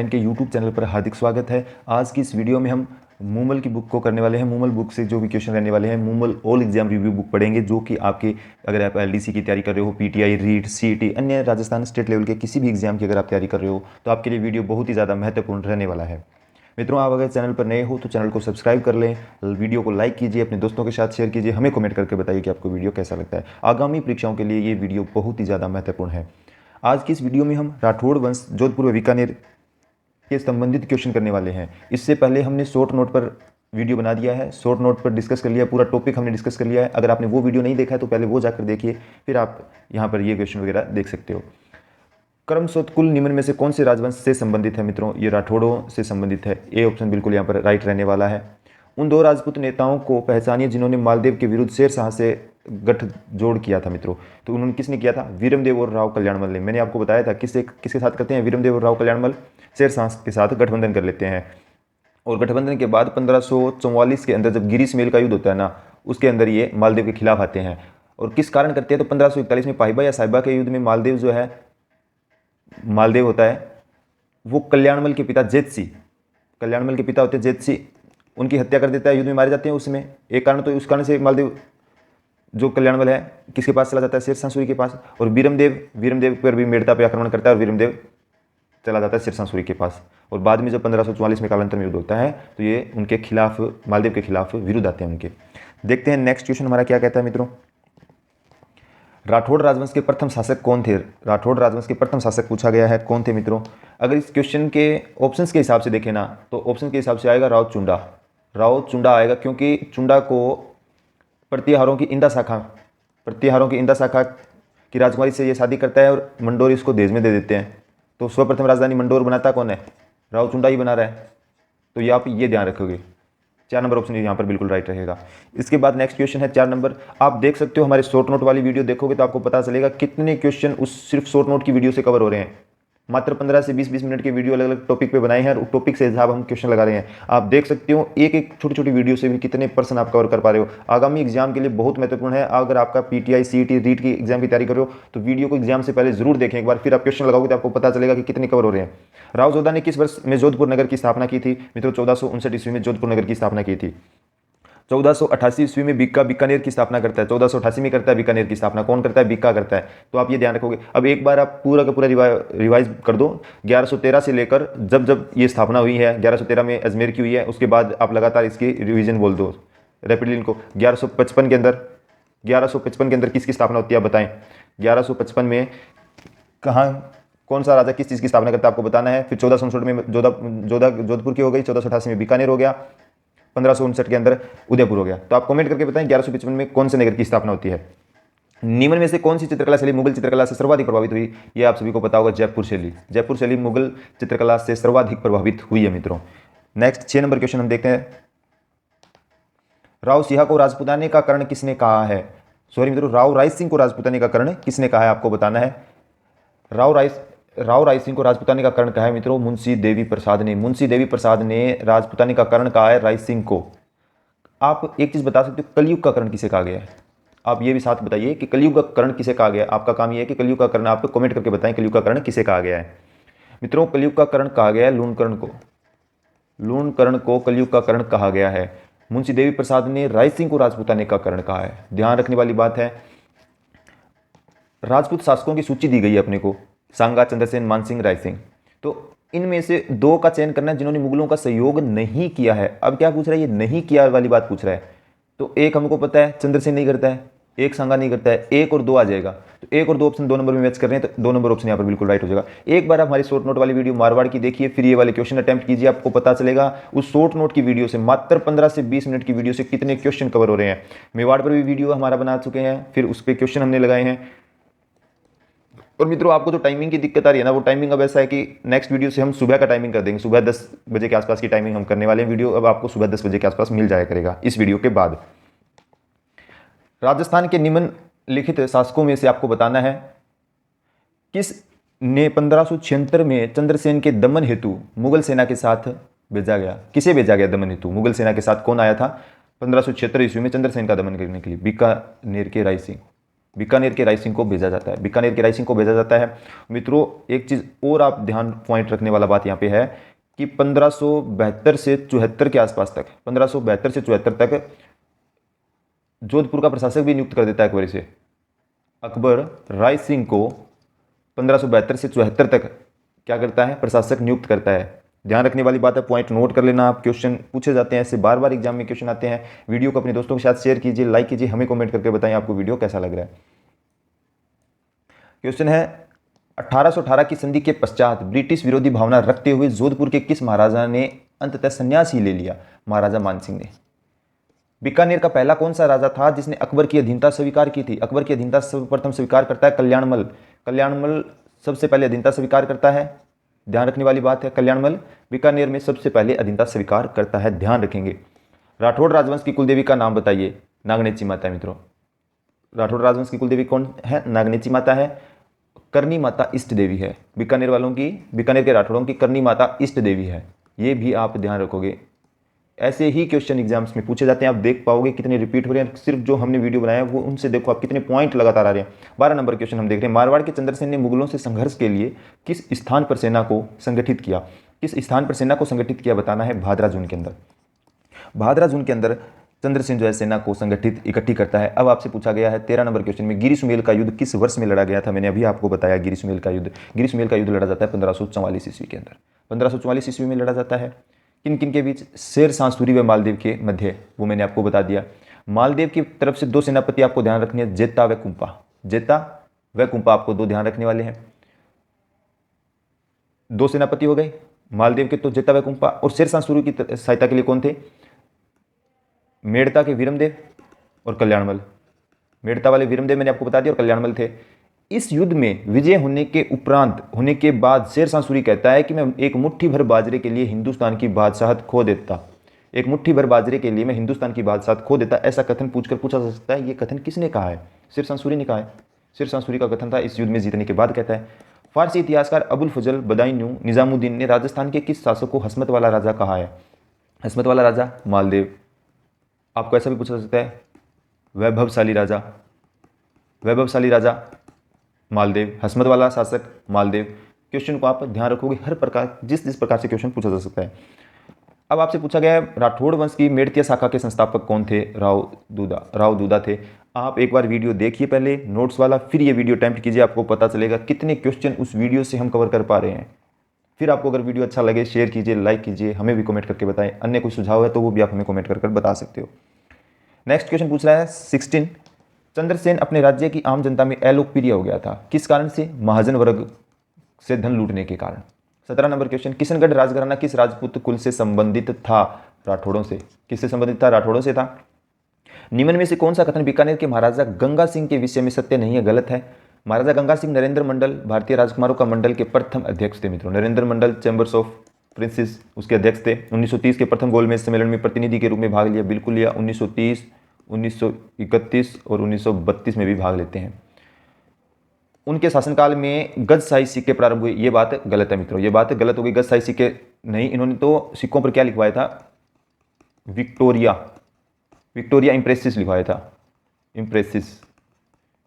इनके YouTube channel पर हार्दिक स्वागत है। आज की इस वीडियो में हम मूमल की बुक को करने वाले हैं। मूमल बुक से जो भी क्वेश्चन रहने वाले हैं, Moomal all exam review book पढ़ेंगे, जो कि आपके अगर आप एलडीसी की तैयारी कर रहे हो, पीटीआई, रीट, सीईटी, अन्य राजस्थान स्टेट लेवल के किसी भी एग्जाम की अगर आप तैयारी कर रहे हो तो आपके लिए वीडियो बहुत ही ज़्यादा महत्वपूर्ण रहने वाला है। मित्रों, आप अगर चैनल पर नए हो तो चैनल को सब्सक्राइब कर लें, वीडियो को लाइक कीजिए, अपने दोस्तों के साथ शेयर कीजिए, हमें कमेंट करके बताइए कि आपको वीडियो कैसा लगता है। आगामी परीक्षाओं के लिए ये वीडियो बहुत ही ज़्यादा महत्वपूर्ण है। आज की इस वीडियो में हम राठौड़ वंश जोधपुर व बीकानेर के संबंधित क्वेश्चन करने वाले हैं। इससे पहले हमने शॉर्ट नोट पर वीडियो बना दिया है, शॉर्ट नोट पर डिस्कस कर लिया, पूरा टॉपिक हमने डिस्कस कर लिया है। अगर आपने वो वीडियो नहीं देखा है तो पहले वो जाकर देखिए, फिर आप यहाँ पर ये क्वेश्चन वगैरह देख सकते हो। कर्मशोत कुल निम्न में से कौन से राजवंश से संबंधित है? मित्रों, ये राठौड़ों से संबंधित है। ए ऑप्शन बिल्कुल यहाँ पर राइट रहने वाला है। उन दो राजपूत नेताओं को पहचानिए जिन्होंने मालदेव के विरुद्ध शेर शाह से गठजोड़ किया था। मित्रों, तो उन्होंने किसने किया था? वीरमदेव और राव कल्याणमल ने। मैंने आपको बताया था किसके साथ करते हैं? वीरमदेव और राव कल्याणमल शेर शाह के साथ गठबंधन कर लेते हैं। और गठबंधन के बाद 1544 के अंदर जब गिरीश मेल का युद्ध होता है ना, उसके अंदर ये मालदेव के खिलाफ आते हैं। और किस कारण करते हैं? तो 1541 में पाहिबा या साहिबा के युद्ध में मालदेव जो है, मालदेव होता है वो कल्याणमल के पिता जेत सिंह, कल्याणमल के पिता होते हैं जेत सिंह, उनकी हत्या कर देता है, युद्ध में मारे जाते हैं उसमें। एक कारण तो उस कारण से मालदेव जो कल्याणमल है किसके पास चला जाता है? शेरशाह सूरी के पास। और वीरमदेव पर भी मेड़ता पर आक्रमण करता है और वीरमदेव चला जाता है शेरशाह सूरी के पास। और बाद में जब 1544 में कालांतर में युद्ध होता है तो ये उनके खिलाफ, मालदेव के खिलाफ विरुद्ध आते हैं उनके। देखते हैं नेक्स्ट क्वेश्चन हमारा क्या कहता है। मित्रों, राठौड़ राजवंश के प्रथम शासक कौन थे? राठौड़ राजवंश के प्रथम शासक पूछा गया है, कौन थे मित्रों? अगर इस क्वेश्चन के ऑप्शंस के हिसाब से देखें ना, तो ऑप्शन के हिसाब से आएगा राव चुंडा। राव चुंडा आएगा, क्योंकि चुंडा को प्रतिहारों की इंदा शाखा की राजकुमारी से ये शादी करता है और मंडोर इसको देश में दे देते हैं। तो सर्वप्रथम राजधानी मंडोर बनाता कौन है? राव चुंडा ही बना रहा है। तो ये आप ये ध्यान रखोगे। 4 नंबर ऑप्शन यहाँ पर बिल्कुल राइट रहेगा। इसके बाद नेक्स्ट क्वेश्चन है 4 नंबर। आप देख सकते हो, हमारे शॉर्ट नोट वाली वीडियो देखोगे तो आपको पता चलेगा कितने क्वेश्चन उस सिर्फ शॉर्ट नोट की वीडियो से कवर हो रहे हैं। मात्र 15 से 20 मिनट के वीडियो अलग अलग टॉपिक पे बनाए हैं और टॉपिक से हिसाब हम क्वेश्चन लगा रहे हैं। आप देख सकते हो एक एक छोटी छोटी वीडियो से भी कितने पर्सन आप कवर कर पा रहे हो। आगामी एग्जाम के लिए बहुत महत्वपूर्ण है। अगर आपका पीटीआई, सीईटी, रीट की एग्जाम की तैयारी कर रहे हो तो वीडियो को एग्जाम से पहले जरूर देखें एक बार, फिर आप क्वेश्चन लगाओगे तो आपको पता चलेगा कि कितने कवर हो रहे हैं। राव जोधा ने किस वर्ष में जोधपुर नगर की स्थापना की थी? मित्रों, 1459 ईस्वी में जोधपुर नगर की स्थापना की थी। 1488 ईस्वी में बीकानेर की स्थापना करता है। 1488 में करता है बीकानेर की स्थापना। कौन करता है? बीका करता है। तो आप ये ध्यान रखोगे। अब एक बार आप पूरा का पूरा रिवाइज कर दो। 1113 से लेकर जब जब ये स्थापना हुई है, 1113 में अजमेर की हुई है, उसके बाद आप लगातार इसकी रिवीजन बोल दो रैपिडली इनको। 1155 के अंदर किसकी स्थापना होती है, आप बताएं। 1155 में कहाँ, कौन सा राजा किस चीज़ की स्थापना करता है आपको बताना है। फिर 1459 में जोधपुर की हो गई, 1488 में बीकानेर हो गया, 1559 के अंदर उदयपुर हो गया। तो आप कमेंट करके बताएं 1155 में कौन से नगर की स्थापना होती है। निम्न में से कौन सी चित्रकला शैली मुगल चित्रकला से सर्वाधिक प्रभावित हुई? ये आप सभी को पता होगा, जयपुर शैली। जयपुर शैली मुगल चित्रकला से सर्वाधिक प्रभावित हुई है मित्रों। नेक्स्ट 6 नंबर क्वेश्चन हम देखते हैं। राव सिंह को राजपुताने का कर्ण किसने कहा है? सॉरी मित्रों, राव राय सिंह को राजपुताने का कर्ण किसने कहा है आपको बताना है। राव राय सिंह को राजपुताने का कर्ण कहा है मित्रों मुंशी देवी प्रसाद ने। मुंशी देवी प्रसाद ने राजपुताने का कर्ण कहा है राय सिंह को। आप एक चीज बता सकते हो, कलयुग का कर्ण किसे कहा गया है? आप ये भी साथ बताइए कि कलयुग का कर्ण किसे कहा गया है। आपका काम ये है कि कलयुग का कर्ण आप कमेंट करके बताएं कलयुग का कर्ण किसे कहा गया है। मित्रों, कलयुग का कर्ण कहा गया है लूणकर्ण को। लूणकर्ण को कलयुग का कर्ण कहा गया है। मुंशी देवी प्रसाद ने राय सिंह को राजपुताने का कर्ण कहा है। ध्यान रखने वाली बात है, राजपूत शासकों की सूची दी गई है अपने को, सांगा, चंद्रसेन, मानसिंह, राय सिंह। तो इनमें से 2 का चयन करना है जिन्होंने मुगलों का सहयोग नहीं किया है। अब क्या पूछ रहा है, ये नहीं किया वाली बात पूछ रहा है। तो एक हमको पता है चंद्रसेन नहीं करता है, एक सांगा नहीं करता है, 1 और 2 आ जाएगा। तो 1 और 2 ऑप्शन 2 नंबर में मैच कर रहे हैं, तो 2 नंबर ऑप्शन यहाँ पर बिल्कुल राइट हो जाएगा। एक बार आप हमारी शॉर्ट नोट वाली वीडियो मारवाड़ की देखिए, फिर ये वाले क्वेश्चन अटेम्प्ट कीजिए, आपको पता चलेगा उस शॉर्ट नोट की वीडियो से, मात्र 15 से 20 मिनट की वीडियो से कितने क्वेश्चन कवर हो रहे हैं। मेवाड़ पर भी वीडियो हमारा बना चुके हैं, फिर उस पर क्वेश्चन हमने लगाए हैं। और मित्रों, आपको जो टाइमिंग की दिक्कत आ रही है ना, वो टाइमिंग अब ऐसा है कि नेक्स्ट वीडियो से हम सुबह का टाइमिंग कर देंगे। सुबह 10 बजे के आसपास की टाइमिंग हम करने वाले हैं। वीडियो अब आपको सुबह 10 बजे के आसपास मिल जाया करेगा इस वीडियो के बाद। राजस्थान के निम्नलिखित शासकों में से आपको बताना है किस ने 1576 में चंद्रसेन के दमन हेतु मुगल सेना के साथ भेजा गया। किसे भेजा गया दमन हेतु? मुगल सेना के साथ कौन आया था 1576 ईस्वी में चंद्रसेन का दमन करने के लिए? बीकानेर के राय सिंह। बीकानेर के रायसिंह को भेजा जाता है, बीकानेर के रायसिंह को भेजा जाता है। मित्रों एक चीज़ और आप ध्यान पॉइंट रखने वाला बात यहाँ पे है कि 1572 से 74 के आसपास तक, 1572 से 74 तक जोधपुर का प्रशासक भी नियुक्त कर देता है अकबर से। अकबर राय सिंह को 1572 से 74 तक क्या करता है, प्रशासक नियुक्त करता है। ध्यान रखने वाली बात है, पॉइंट नोट कर लेना आप, क्वेश्चन पूछे जाते हैं ऐसे, बार बार एग्जाम में क्वेश्चन आते हैं। वीडियो को अपने दोस्तों के साथ शेयर कीजिए, लाइक कीजिए, हमें कमेंट करके बताएं आपको वीडियो कैसा लग रहा है। क्वेश्चन है 1818 की संधि के पश्चात ब्रिटिश विरोधी भावना रखते हुए जोधपुर के किस महाराजा ने अंततः संन्यास ही ले लिया? महाराजा मानसिंह ने। बीकानेर का पहला कौन सा राजा था जिसने अकबर की अधीनता स्वीकार की थी? अकबर की अधीनता सर्वप्रथम स्वीकार करता है कल्याणमल। कल्याणमल सबसे पहले अधीनता स्वीकार करता है, ध्यान रखने वाली बात है, कल्याणमल बीकानेर में सबसे पहले अधीनता स्वीकार करता है, ध्यान रखेंगे। राठौड़ राजवंश की कुलदेवी का नाम बताइए? नागनेची माता है मित्रों। राठौड़ राजवंश की कुलदेवी कौन है? नागनेची माता है। करनी माता इष्ट देवी है बीकानेर वालों की, बीकानेर के राठौड़ों की करनी माता इष्ट देवी है, ये भी आप ध्यान रखोगे। ऐसे ही क्वेश्चन एग्जाम्स में पूछे जाते हैं, आप देख पाओगे कितने रिपीट हो रहे हैं, सिर्फ जो हमने वीडियो बनाया है वो उनसे देखो आप कितने पॉइंट लगातार आ रहे हैं। 12 नंबर क्वेश्चन हम देख रहे हैं, मारवाड़ के चंद्रसेन ने मुगलों से संघर्ष के लिए किस स्थान पर सेना को संगठित किया? किस स्थान पर सेना को संगठित किया बताना है, भादरा जून के अंदर। भादरा जून के अंदर चंद्रसेन जो है सेना को संगठित इकट्ठी करता है। अब आपसे पूछा गया है 13 नंबर क्वेश्चन में, गिरी सुमेल का युद्ध किस वर्ष में लड़ा गया था? मैंने अभी आपको बताया गिरी सुमेल का युद्ध। गिरी सुमेल का युद्ध लड़ा जाता है 1544 ईस्वी के अंदर, 1544 ईस्वी में लड़ा जाता है। किन किन के बीच? शेर शाह सूरी व मालदेव के मध्य, वो मैंने आपको बता दिया। मालदेव की तरफ से 2 सेनापति आपको ध्यान रखनी है, जेता व कुंपा। जेता व कुंपा आपको 2 ध्यान रखने वाले हैं। 2 सेनापति हो गए मालदेव के, तो जेता व कुंपा। और शेर शाह सूरी की सहायता के लिए कौन थे? मेड़ता के वीरमदेव और कल्याणमल। मेड़ता वाले वीरमदेव मैंने आपको बता दिया और कल्याणमल थे। इस युद्ध में विजय होने के उपरांत, होने के बाद शेर शाह सूरी कहता है कि मैं एक मुट्ठी भर बाजरे के लिए हिंदुस्तान की बादशाहत खो देता, एक मुट्ठी भर बाजरे के लिए मैं हिंदुस्तान की बादशाहत खो देता। ऐसा कथन पूछकर पूछा जा सकता है, ये कथन किसने कहा है? शेर शाह सूरी ने कहा है। शेर शाह सूरी का कथन था, इस युद्ध में जीतने के बाद कहता है। फारसी इतिहासकार अबुल फजल बदायूं निजामुद्दीन ने राजस्थान के किस शासक को हस्मत वाला राजा कहा है? हस्मत वाला राजा मालदेव। आपको ऐसा भी पूछा जा सकता है, वैभवशाली राजा, वैभवशाली राजा मालदेव, हस्मत वाला शासक मालदेव। क्वेश्चन को आप ध्यान रखोगे, हर प्रकार जिस प्रकार से क्वेश्चन पूछा जा सकता है। अब आपसे पूछा गया है राठौड़ वंश की मेड़तिया शाखा के संस्थापक कौन थे? राव दूधा, राव दूधा थे। आप एक बार वीडियो देखिए पहले नोट्स वाला, फिर ये वीडियो अटेम्प्ट कीजिए, आपको पता चलेगा कितने क्वेश्चन उस वीडियो से हम कवर कर पा रहे हैं। फिर आपको अगर वीडियो अच्छा लगे शेयर कीजिए, लाइक कीजिए, हमें भी कमेंट करके बताएं। अन्य कोई सुझाव है तो वो भी आप हमें कमेंट कर बता सकते हो। नेक्स्ट क्वेश्चन पूछ रहा है 16, चंद्रसेन अपने राज्य की आम जनता में अलोकप्रिय हो गया था, किस कारण से? महाजन वर्ग से धन लूटने के कारण। 17 नंबर क्वेश्चन, किशनगढ़ राजघराना किस राजपूत कुल से संबंधित था? राठौड़ों से। किससे संबंधित था? राठौड़ों से था। निम्न में से कौन सा कथन बीकानेर के महाराजा गंगा सिंह के विषय में सत्य नहीं है, गलत है? महाराजा गंगा सिंह नरेंद्र मंडल, भारतीय राजकुमारों का मंडल के प्रथम अध्यक्ष थे मित्रों। नरेंद्र मंडल चैम्बर्स ऑफ प्रिंसेस उसके अध्यक्ष थे। 1930 के प्रथम गोलमेज सम्मेलन में प्रतिनिधि के रूप में भाग लिया, बिल्कुल लिया। 1930, 1931 और 1932 में भी भाग लेते हैं। उनके शासनकाल में गजशाही सिक्के प्रारंभ हुए, ये बात गलत है मित्रों, ये बात गलत हो गई। गजशाही सिक्के नहीं, इन्होंने तो सिक्कों पर क्या लिखवाया था? विक्टोरिया, विक्टोरिया इंप्रेसिस लिखवाया था, इंप्रेसिस,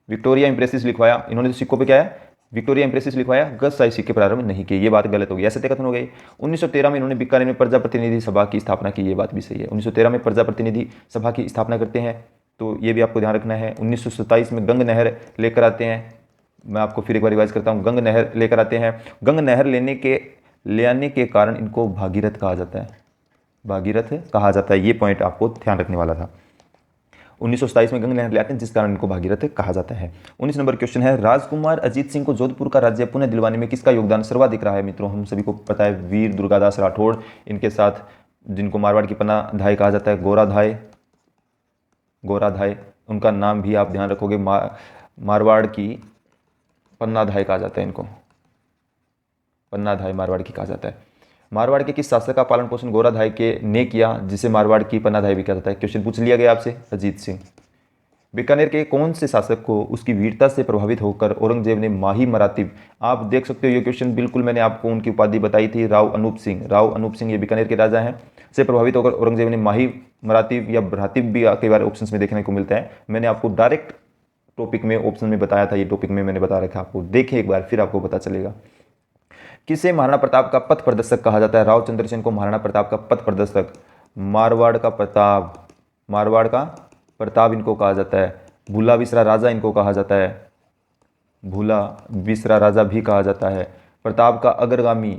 विक्टोरिया इंप्रेसिस लिखवाया इन्होंने। तो सिक्कों पे क्या है? विक्टोरिया इंप्रेसिस लिखवाया, गजशाही सिक्के प्रारंभ नहीं किए, ये बात गलत हो गई। ऐसे कथन हो गई। 1913 में इन्होंने बीकानेर में प्रजा प्रतिनिधि सभा की स्थापना की, ये बात भी सही है। 1913 में प्रजा प्रतिनिधि सभा की स्थापना करते हैं, तो ये भी आपको ध्यान रखना है। 1927 में गंग नहर लेकर आते हैं, मैं आपको फिर एक बार रिवाइज करता हूँ। गंग नहर लेकर आते हैं, गंग नहर ले आने के कारण इनको भागीरथ कहा जाता है, भागीरथ कहा जाता है, ये पॉइंट आपको ध्यान रखने वाला था। 1927 में गंग नहर ले आते हैं जिस कारण इनको भागीरथ कहा जाता है। 19 नंबर क्वेश्चन है, राजकुमार अजीत सिंह को जोधपुर का राज्य पुनः दिलवाने में किसका योगदान सर्वाधिक रहा है? मित्रों हम सभी को पता है, वीर दुर्गादास राठौड़, इनके साथ जिनको मारवाड़ की पन्नाधाय कहा जाता है, गोराधाय, गोराधाय उनका नाम भी आप ध्यान रखोगे। मारवाड़ की पन्नाधाय कहा जाता है इनको, पन्नाधाय मारवाड़ की कहा जाता है। मारवाड़ के किस शासक का पालन पोषण गोराधाय के ने किया, जिसे मारवाड़ की पन्नाधाय भी कहा जाता है? क्वेश्चन पूछ लिया गया आपसे, अजीत सिंह। बीकानेर के कौन से शासक को उसकी वीरता से प्रभावित होकर औरंगजेब ने माही मरातिब, आप देख सकते हो ये क्वेश्चन बिल्कुल मैंने आपको उनकी उपाधि बताई थी, राव अनूप सिंह। राव अनूप सिंह ये बीकानेर के राजा हैं, से प्रभावित होकर औरंगजेब ने माही मरातिब या भ्रातिब भी कई बार ऑप्शंस में देखने को मिलता है। मैंने आपको डायरेक्ट टॉपिक में ऑप्शन में बताया था, ये टॉपिक में मैंने बता रखा आपको, देखें एक बार फिर आपको पता चलेगा। किसे महाराणा प्रताप का पथ प्रदर्शक कहा जाता है? राव चंद्रसेन को महाराणा प्रताप का पथ प्रदर्शक, मारवाड़ का प्रताप, मारवाड़ का प्रताप इनको कहा जाता है। भूला बिसरा राजा इनको कहा जाता है, भूला बिसरा राजा भी कहा जाता है। प्रताप का अग्रगामी,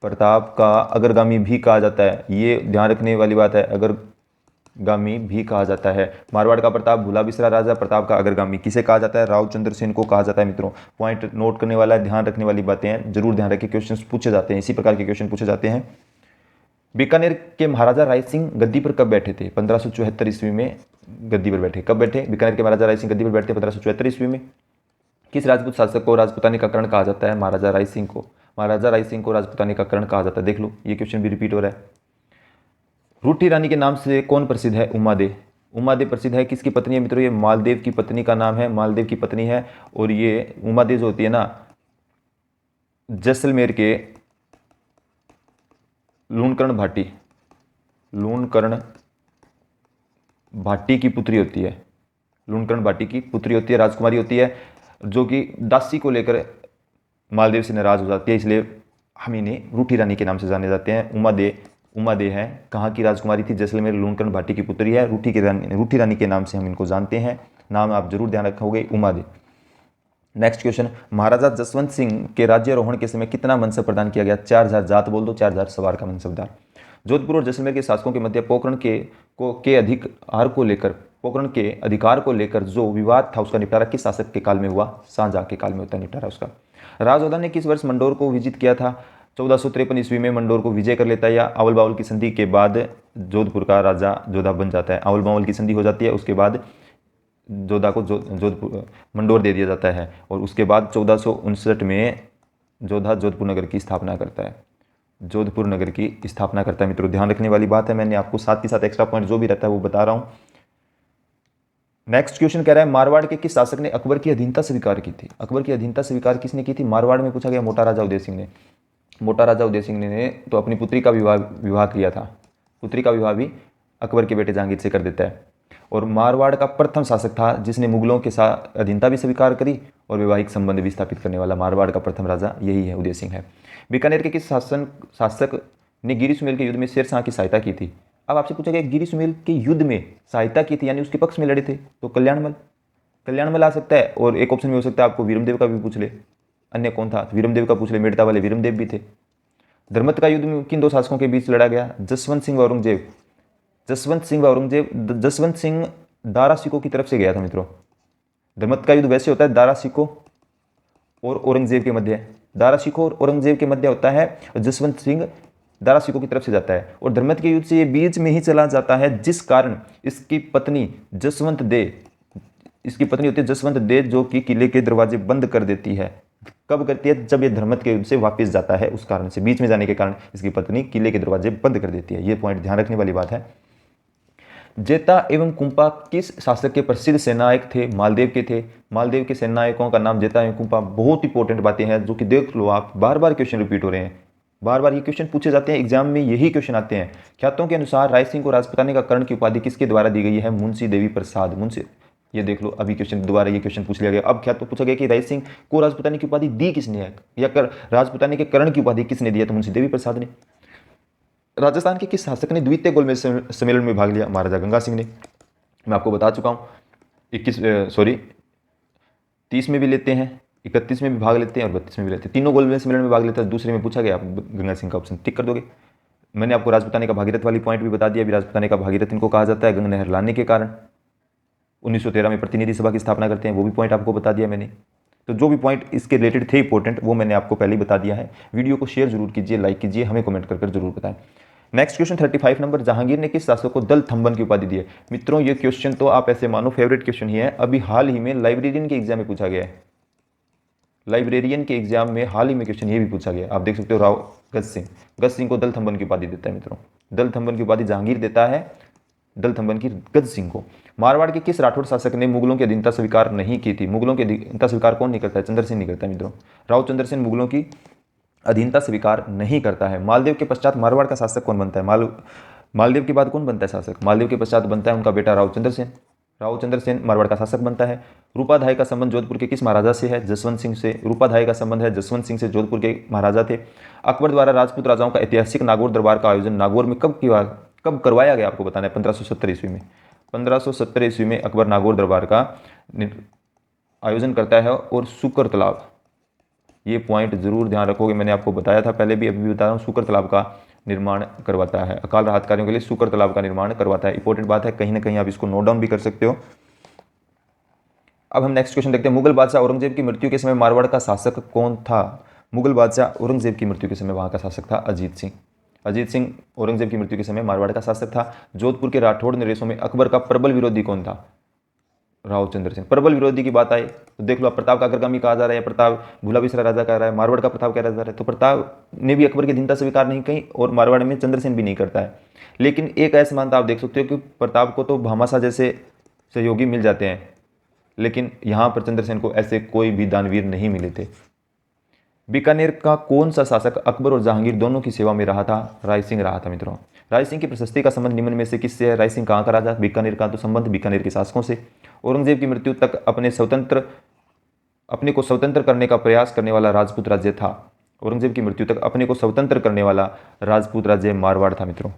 प्रताप का अग्रगामी भी कहा जाता है, ये ध्यान रखने वाली बात है, अग्रगामी भी कहा जाता है। मारवाड़ का प्रताप, भूला बिसरा राजा, प्रताप का अग्रगामी किसे कहा जाता है? राव चंद्रसेन को कहा जाता है। मित्रों पॉइंट नोट करने वाला है, ध्यान रखने वाली बातें हैं, जरूर ध्यान रखें, क्वेश्चन पूछे जाते हैं, इसी प्रकार के क्वेश्चन पूछे जाते हैं। बीकानेर के महाराजा राय सिंह गद्दी पर कब बैठे थे? 1574 ईस्वी में गद्दी पर बैठे। कब बैठे? बीकानेर के महाराजा राय सिंह गद्दी पर बैठे 1574 ईस्वी में। किस राजपूत शासक को राजपूतानी का कर्ण कहा जाता है? महाराजा राय सिंह को, महाराजा राय सिंह को राजपूतानी का कर्ण कहा जाता है। देख लो ये क्वेश्चन भी रिपीट हो रहा है। रूठी रानी के नाम से कौन प्रसिद्ध है? उमादेव। उमादेव प्रसिद्ध है, किसकी पत्नी है मित्रों? ये मालदेव की पत्नी का नाम है, मालदेव की पत्नी है। और ये उमादेव जो होती है ना, जैसलमेर के लूणकर्ण भाटी, लूणकर्ण भाटी की पुत्री होती है, लूणकर्ण भाटी की पुत्री होती है, राजकुमारी होती है, जो कि दासी को लेकर मालदेव से नाराज हो जाती है, इसलिए हम इन्हें रूठी रानी के नाम से जाने जाते हैं। उमादेव है, कहाँ की राजकुमारी थी? जैसलमेर लूणकर्ण भाटी की पुत्री है, रूठी रानी के नाम से हम इनको जानते हैं। नाम आप जरूर ध्यान रखोगे, उमादेव। नेक्स्ट क्वेश्चन, महाराजा जसवंत सिंह के राज्यारोहण के समय कितना मनसब प्रदान किया गया? 4000 जात बोल दो, 4000 सवार का मनसबदार। जोधपुर और जैसलमेर के शासकों के मध्य पोखरण के अधिकार को लेकर जो विवाद था उसका निपटारा किस शासक के काल में हुआ? शाहजहां के काल में होता निपटारा उसका। राजौदा ने किस वर्ष मंडोर को विजित किया था? 1453 ईस्वी में मंडोर को विजय कर लेता है, या आवल बावल की संधि के बाद जोधपुर का राजा जोधा बन जाता है। आवल बावल की संधि हो जाती है, उसके बाद जोधा को जोधपुर मंडोर दे दिया जाता है, और उसके बाद 1459 में जोधा जोधपुर नगर की स्थापना करता है, जोधपुर नगर की स्थापना करता है। मित्रों ध्यान रखने वाली बात है, मैंने आपको साथ ही साथ एक्स्ट्रा पॉइंट जो भी रहता है वो बता रहा हूं। नेक्स्ट क्वेश्चन कह रहा है, मारवाड़ के किस शासक ने अकबर की अधीनता स्वीकार की थी? अकबर की अधीनता स्वीकार किसने की थी? मारवाड़ में पूछा गया, मोटा राजा उदय सिंह ने। मोटा राजा उदय सिंह ने तो अपनी पुत्री का विवाह किया था, पुत्री का विवाह भी अकबर के बेटे जहांगीर से कर देता है। और मारवाड़ का प्रथम शासक था जिसने मुगलों के साथ अधीनता भी स्वीकार करी और वैवाहिक संबंध भी स्थापित करने वाला मारवाड़ का प्रथम राजा यही है, उदय सिंह है। बीकानेर के किस शासक ने गिरी सुमेल के युद्ध में शेर शाह की सहायता की थी? अब आपसे पूछा गया गिरी सुमेल के युद्ध में सहायता की थी, यानी उसके पक्ष में लड़े थे, तो कल्याणमल आ सकता है। और एक ऑप्शन में हो सकता है आपको वीरमदेव का भी पूछ ले, अन्य कौन था? वीरमदेव का पूछ ले, मेड़ता वाले वीरमदेव भी थे। धर्मत का युद्ध में किन दो शासकों के बीच लड़ा गया? जसवंत सिंह व औरंगजेब। जसवंत सिंह दारा सिकों की तरफ से गया था मित्रों। धर्मत का युद्ध वैसे होता है दारा सिकों और औरंगजेब के मध्य, दारा सिकों और औरंगजेब के मध्य होता है। जसवंत सिंह दारा सिकों की तरफ से जाता है, और धर्मत के युद्ध से ये बीच में ही चला जाता है, जिस कारण इसकी पत्नी होती है जसवंत दे, जो कि किले के दरवाजे बंद कर देती है। कब करती है? जब ये धर्मत के युद्ध से वापस जाता है, उस कारण से, बीच में जाने के कारण इसकी पत्नी किले के दरवाजे बंद कर देती है। ये पॉइंट ध्यान रखने वाली बात है। जेता एवं कुंपा किस शासक के प्रसिद्ध सेनायक थे? मालदेव के थे। मालदेव के सेनायकों का नाम जेता एवं कुंपा। बहुत इंपॉर्टेंट बातें हैं जो कि देख लो आप, बार बार क्वेश्चन रिपीट हो रहे हैं, बार बार ये क्वेश्चन पूछे जाते हैं, एग्जाम में यही क्वेश्चन आते हैं। ख्यातों के अनुसार राय सिंह को राजपूतानी का कर्ण की उपाधि किसके द्वारा दी गई है? मुंशी देवी प्रसाद। मुंशी, ये देख लो अभी क्वेश्चन दोबारा ये क्वेश्चन पूछ लिया गया। अब क्या तो पूछा गया कि राय सिंह को राजपूतानी की उपाधि दी किसने है, या राजपूतानी के कर्ण की उपाधि किसने दिया? तो मुंशी देवी प्रसाद ने। राजस्थान के किस शासक ने द्वितीय गोलमेज सम्मेलन में भाग लिया? महाराजा गंगा सिंह ने। मैं आपको बता चुका हूँ, 30 में भी लेते हैं, 31 में भी भाग लेते हैं और 32 में भी लेते हैं, तीनों गोलमेज सम्मेलन में भाग लेते हैं। दूसरे में पूछा गया, आप गंगा सिंह का ऑप्शन टिक कर दोगे। मैंने आपको राजपूतानी का भागीरथ वाली पॉइंट भी बता दिया। अभी राजपूतानी का भागीरथ इनको कहा जाता है गंगा नहर लाने के कारण। 1913 में प्रतिनिधि सभा की स्थापना करते हैं, वो भी पॉइंट आपको बता दिया मैंने। तो जो भी पॉइंट इसके रिलेटेड थे इंपॉर्टेंट, वो मैंने आपको पहले ही बता दिया है। वीडियो को शेयर जरूर कीजिए, लाइक कीजिए, हमें कमेंट कर जरूर बताएं। नेक्स्ट क्वेश्चन 35 नंबर, जहांगीर ने किस शासक को दल थंबन की उपाधि दी है? मित्रों ये क्वेश्चन तो आप ऐसे मानो फेवरेट क्वेश्चन ही है, अभी हाल ही में लाइब्रेरियन के एग्जाम में पूछा गया है। लाइब्रेरियन के एग्जाम में हाल ही में क्वेश्चन ये भी पूछा गया, आप देख सकते हो। राव गज सिंह को दल थंबन की उपाधि देता है मित्रों। दल थंबन की उपाधि जहांगीर देता है, दल थंबन की गज सिंह को। मारवाड़ के किस राठौड़ शासक ने मुगलों की अधीनता स्वीकार नहीं की थी? मुगलों की अधीनता स्वीकार कौन नहीं करता है? चंद्रसेन नहीं करता है मित्रों। राव चंद्रसेन मुगलों की अधीनता स्वीकार नहीं करता है। मालदेव के पश्चात मारवाड़ का शासक कौन बनता है? मालदेव के बाद कौन बनता है शासक? मालदेव के पश्चात बनता है उनका बेटा राव चंद्रसेन। राव चंद्रसेन मारवाड़ का शासक बनता है। रूपाधाय का संबंध जोधपुर के किस महाराजा से है? जसवंत सिंह से। रूपाधाय का संबंध है जसवंत सिंह से, जोधपुर के महाराजा थे। अकबर द्वारा राजपूत राजाओं का ऐतिहासिक नागौर दरबार का आयोजन नागौर में कब करवाया गया? आपको बताना है। 1570 ईस्वी में। 1570 ईस्वी में अकबर नागौर दरबार का आयोजन करता है। और सुकर तालाब, ये पॉइंट जरूर ध्यान रखोगे, मैंने आपको बताया था पहले भी, अभी भी बता रहा हूँ, सुकर तालाब का निर्माण करवाता है। अकाल राहत कार्यों के लिए सुकर तालाब का निर्माण करवाता है। इंपॉर्टेंट बात है, कहीं ना कहीं आप इसको नोट डाउन भी कर सकते हो। अब हम नेक्स्ट क्वेश्चन देखते हैं। मुगल बादशाह औरंगजेब की मृत्यु के समय मारवाड़ का शासक कौन था? मुगल बादशाह औरंगजेब की मृत्यु के समय वहां का शासक था अजीत सिंह। अजीत सिंह औरंगजेब की मृत्यु के समय मारवाड़ का शासक था। जोधपुर के राठौड़ नरेशों में अकबर का प्रबल विरोधी कौन था? राव चंद्रसेन। प्रबल विरोधी की बात आई तो देख लो, आप प्रताप का अग्रगामी कहा जा रहा है, प्रताप भूला बिसरा राजा कह रहा है, मारवाड़ का प्रताप कह जा रहा है। तो प्रताप ने भी अकबर की अधीनता स्वीकार नहीं की और मारवाड़ में चंद्रसेन भी नहीं करता है। लेकिन एक ऐसा मानता आप देख सकते हो कि प्रताप को तो भामाशाह जैसे सहयोगी मिल जाते हैं, लेकिन यहाँ पर चंद्रसेन को ऐसे कोई भी दानवीर नहीं मिले थे। बीकानेर का कौन सा शासक अकबर और जहांगीर दोनों की सेवा में रहा था? राय सिंह रहा था मित्रों। राय सिंह की प्रशस्ति का संबंध निम्न में से किससे है? राय सिंह कहाँ का राजा? बीकानेर का। तो संबंध बीकानेर के शासकों से। औरंगजेब की मृत्यु तक अपने को स्वतंत्र करने का प्रयास करने वाला राजपूत राज्य था। औरंगजेब की मृत्यु तक अपने को स्वतंत्र करने वाला राजपूत राज्य मारवाड़ था मित्रों।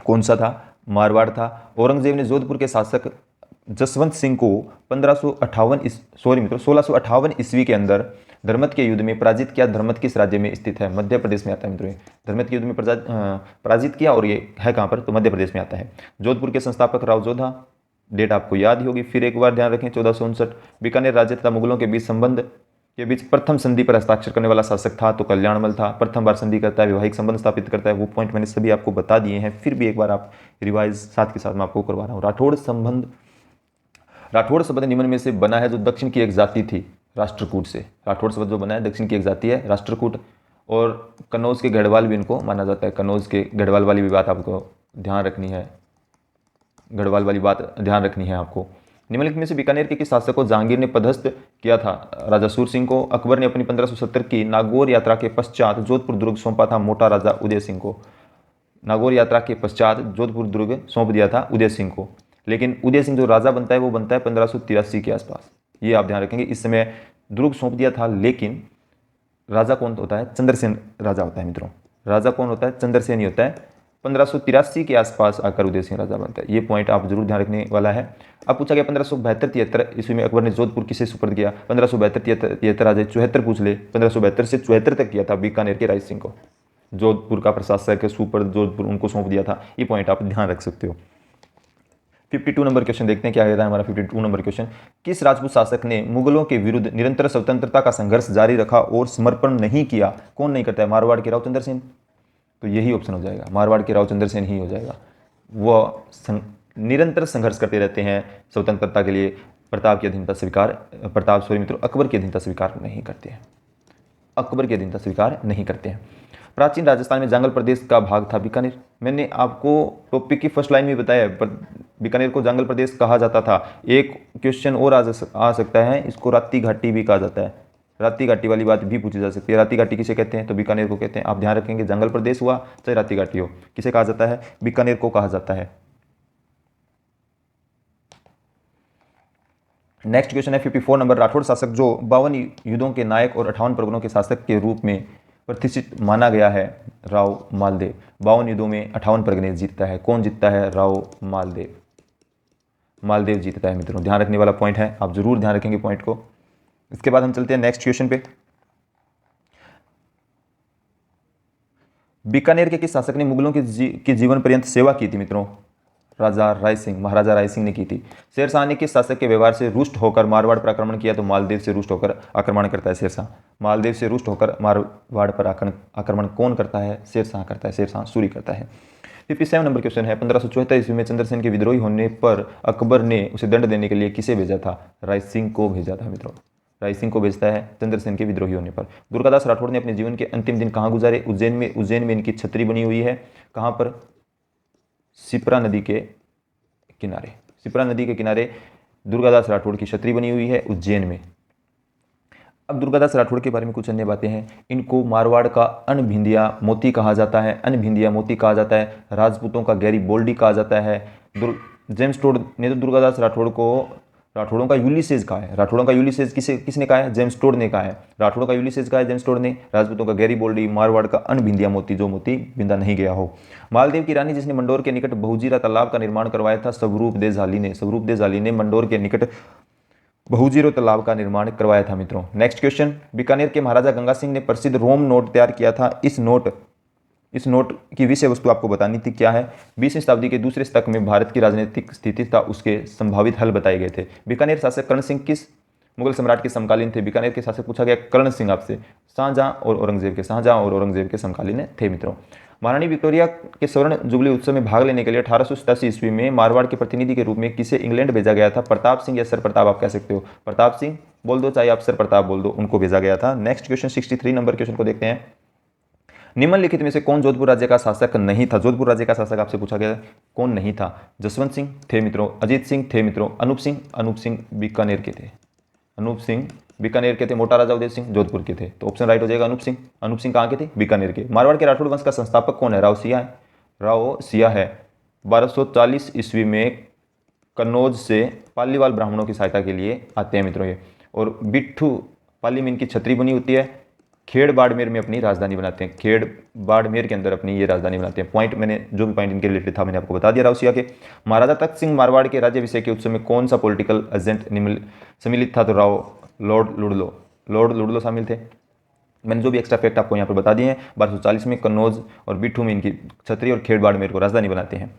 कौन सा था? मारवाड़ था। औरंगजेब ने जोधपुर के शासक जसवंत सिंह को 1658 ईस्वी के अंदर धर्मत के युद्ध में पराजित किया। धर्मत किस राज्य में स्थित है? मध्य प्रदेश में आता है मित्रों। धर्मत के युद्ध में पराजित किया और ये है कहाँ पर? तो मध्य प्रदेश में आता है। जोधपुर के संस्थापक राव जोधा, डेट आपको याद ही होगी, फिर एक बार ध्यान रखें 1459। बीकानेर राज्य तथा मुगलों के बीच संबंध के बीच प्रथम संधि पर हस्ताक्षर करने वाला शासक था तो कल्याणमल था। प्रथम बार संधि करता है, वैवाहिक संबंध स्थापित करता है। वो पॉइंट मैंने सभी आपको बता दिए हैं, फिर भी एक बार आप रिवाइज साथ के साथ मैं आपको करवा रहा हूँ। राठौड़ शब्द निम्न में से बना है जो दक्षिण की एक जाति थी राष्ट्रकूट से। राठौड़ शब्द जो बना है दक्षिण की एक जाति है राष्ट्रकूट। और कन्नौज के गढ़वाल भी इनको माना जाता है। कन्नौज के गढ़वाल वाली भी बात आपको ध्यान रखनी है, गढ़वाल वाली बात ध्यान रखनी है आपको। निम्नलिखित में से बीकानेर के किस शासक को जहांगीर ने पदस्थ किया था? राजा सूर सिंह को। अकबर ने अपनी 1570 की नागौर यात्रा के पश्चात जोधपुर दुर्ग सौंपा था मोटा राजा उदय सिंह को। नागौर यात्रा के पश्चात जोधपुर दुर्ग सौंप दिया था उदय सिंह को। लेकिन उदय सिंह जो राजा बनता है वो बनता है 1583 के आसपास, ये आप ध्यान रखेंगे। इस समय दुर्ग सौंप दिया था, लेकिन राजा कौन होता है? चंद्रसेन राजा होता है मित्रों। राजा कौन होता है? चंद्रसेन ही होता है। 1583 के आसपास आकर उदय सिंह राजा बनता है। ये पॉइंट आप जरूर ध्यान रखने वाला है। अब पूछा गया 1572-73 ईस्वी में अकबर ने जोधपुर किसे सुपर्द किया? 1572-73 आज 74 पूछ ले, 1572 से 74 तक किया था बीकानेर के राय सिंह को। जोधपुर का प्रशासक सुपर्द जोधपुर उनको सौंप दिया था। ये पॉइंट आप ध्यान रख सकते हो। 52 नंबर क्वेश्चन देखते हैं क्या कहता है हमारा 52 नंबर क्वेश्चन। किस राजपूत शासक ने मुगलों के विरुद्ध निरंतर स्वतंत्रता का संघर्ष जारी रखा और समर्पण नहीं किया? कौन नहीं करता है? मारवाड़ के राव चंद्रसेन। तो यही ऑप्शन हो जाएगा, मारवाड़ के राव चंद्रसेन ही हो जाएगा। वो निरंतर संघर्ष करते रहते हैं स्वतंत्रता के लिए। अकबर की अधीनता स्वीकार नहीं करते हैं। अकबर की अधीनता स्वीकार नहीं करते हैं। प्राचीन राजस्थान में जांगल प्रदेश का भाग था बीकानेर। मैंने आपको टॉपिक की फर्स्ट लाइन में बताया बीकानेर को जांगल प्रदेश कहा जाता था। एक क्वेश्चन और आ सकता है, इसको राती घाटी भी कहा जाता है। राती घाटी वाली बात भी पूछी जा सकती है। राती घाटी किसे कहते हैं? तो बीकानेर को कहते हैं। आप ध्यान रखेंगे, जांगल प्रदेश हुआ चाहे राती घाटी हो, किसे कहा जाता है? बीकानेर को कहा जाता है। नेक्स्ट क्वेश्चन है 54 नंबर। राठौड़ शासक जो 52 युद्धों के नायक और 58 परगनों के शासक के रूप में प्रतिष्ठित माना गया है? राव मालदेव। 52 युद्धों में 58 परगने जीतता है। कौन जीतता है? राव मालदेव। मालदेव जीतता है मित्रों। ध्यान रखने वाला पॉइंट है, आप जरूर ध्यान रखेंगे पॉइंट को। इसके बाद हम चलते हैं नेक्स्ट क्वेश्चन पे। बीकानेर के किस शासक ने मुगलों की जीवन पर्यंत सेवा की थी मित्रों? राजा राय सिंह, महाराजा राय सिंह ने की थी। शेरशाह ने किस शासक के व्यवहार से रुष्ट होकर मारवाड़ पर आक्रमण किया? तो मालदेव से रुष्ट होकर आक्रमण करता है शेरशाह। मालदेव से रुष्ट होकर मारवाड़ पर आक्रमण कौन करता है? शेरशाह करता है। शेरशाह सूरी करता है। 57 नंबर क्वेश्चन है। 1574 ईस्वी में चंद्रसेन के विद्रोही होने पर अकबर ने उसे दंड देने के लिए किसे भेजा था? राय सिंह को भेजा था मित्रों। राय सिंह को भेजता है चंद्रसेन के विद्रोही होने पर। दुर्गादास राठौड़ ने अपने जीवन के अंतिम दिन कहाँ गुजारे? उज्जैन में इनकी छतरी बनी हुई है। कहाँ पर? शिप्रा नदी के किनारे। शिप्रा नदी के किनारे दुर्गादास राठौड़ की छतरी बनी हुई है उज्जैन में। अब दुर्गादास राठौड़ के बारे में कुछ अन्य बातें हैं। इनको मारवाड़ का अनभिंदिया मोती कहा जाता है। अनभिंदिया मोती कहा जाता है। राजपूतों का गैरी बोल्डी कहा जाता है। जेम्स टोड ने तो दुर्गादास राठौड़ को राठौड़ों का यूलिसेज कहा है। राठौड़ों का यूलिसेज किसने कहा है? जेम्स टोड ने कहा है। राठौड़ों का यूलिसेज कहा है जेम्स टोड ने। राजपूतों का गैरीबोल्डी, मारवाड़ का अनबिंदिया मोती, जो मोती बिंदा नहीं गया हो। मालदेव की रानी जिसने मंडोर के निकट बहुजीरा तालाब का निर्माण करवाया था, स्वरूप देसाली ने। स्वरूप देसाली ने मंडोर के निकट बहुजीरो तालाब का निर्माण करवाया था मित्रों। नेक्स्ट क्वेश्चन, बीकानेर के महाराजा गंगा सिंह ने प्रसिद्ध रोम नोट तैयार किया था। इस नोट की विषय वस्तु आपको बतानी थी, क्या है? 20वीं शताब्दी के दूसरे शतक में भारत की राजनीतिक स्थिति तथा उसके संभावित हल बताए गए थे। बीकानेर शासक कर्ण सिंह किस मुगल सम्राट के समकालीन थे? बीकानेर के शासक पूछा गया कर्ण सिंह आपसे, शाहजहां और औरंगजेब के समकालीन थे मित्रों। महारानी विक्टोरिया के स्वर्ण जुबली उत्सव में भाग लेने के लिए 1887 ईस्वी में मारवाड़ के प्रतिनिधि के रूप में किसे इंग्लैंड भेजा गया था? प्रताप सिंह या सर प्रताप आप कह सकते हो। प्रताप सिंह बोल दो, चाहे आप सर प्रताप बोल दो, उनको भेजा गया था। नेक्स्ट क्वेश्चन 63 नंबर क्वेश्चन को देखते हैं। निम्नलिखित में से कौन जोधपुर राज्य का शासक नहीं था? जोधपुर राज्य का शासक आपसे पूछा गया कौन नहीं था? जसवंत सिंह थे मित्रों, अजीत सिंह थे मित्रों, अनूप सिंह बीकानेर के थे। अनूप सिंह बीकानेर के थे। मोटा राजा उदय सिंह जोधपुर के थे। तो ऑप्शन राइट हो जाएगा अनूप सिंह कहाँ के थे? बीकानेर के। मारवाड़ के राठौड़ वंश का संस्थापक कौन है? राव सिया है। 1240 ईस्वी में कन्नौज से पालीवाल ब्राह्मणों की सहायता के लिए आते हैं मित्रों ये। और बिट्ठू पाली में इनकी छतरी बनी होती है। खेड़ बाड़मेर में अपनी राजधानी बनाते हैं। खेड़ बाड़मेर के अंदर अपनी ये राजधानी बनाते हैं। पॉइंट मैंने जो भी पॉइंट इनके रिलेटेड था मैंने आपको बता दिया रावसिया के। महाराजा तख्त सिंह मारवाड़ के राज्याभिषेक के उत्सव में कौन सा पॉलिटिकल एजेंट सम्मिलित था? तो लॉर्ड लुडलो शामिल थे। मैंने जो भी एक्स्ट्रा फैक्ट आपको यहाँ पर बता दिए हैं। 1240 में कन्नौज और बिट्ठू में इनकी छतरी और खेड़ बाड़मेर को राजधानी बनाते हैं।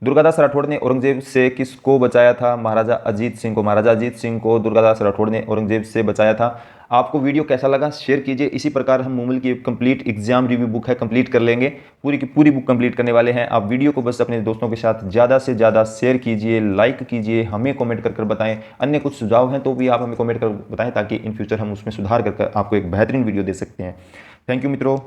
दुर्गादास राठौड़ ने औरंगजेब से किसको बचाया था? महाराजा अजीत सिंह को। महाराजा अजीत सिंह को दुर्गादास राठौड़ ने औरंगजेब से बचाया था। आपको वीडियो कैसा लगा शेयर कीजिए। इसी प्रकार हम मूमल की कंप्लीट एग्जाम रिव्यू बुक है कंप्लीट कर लेंगे, पूरी की पूरी बुक कंप्लीट करने वाले हैं। आप वीडियो को बस अपने दोस्तों के साथ ज़्यादा से ज़्यादा शेयर कीजिए, लाइक कीजिए, हमें कमेंट कर बताएं। अन्य कुछ सुझाव हैं तो भी आप हमें कमेंट कर बताएं ताकि इन फ्यूचर हम उसमें सुधार कर आपको एक बेहतरीन वीडियो दे सकते हैं। थैंक यू मित्रों।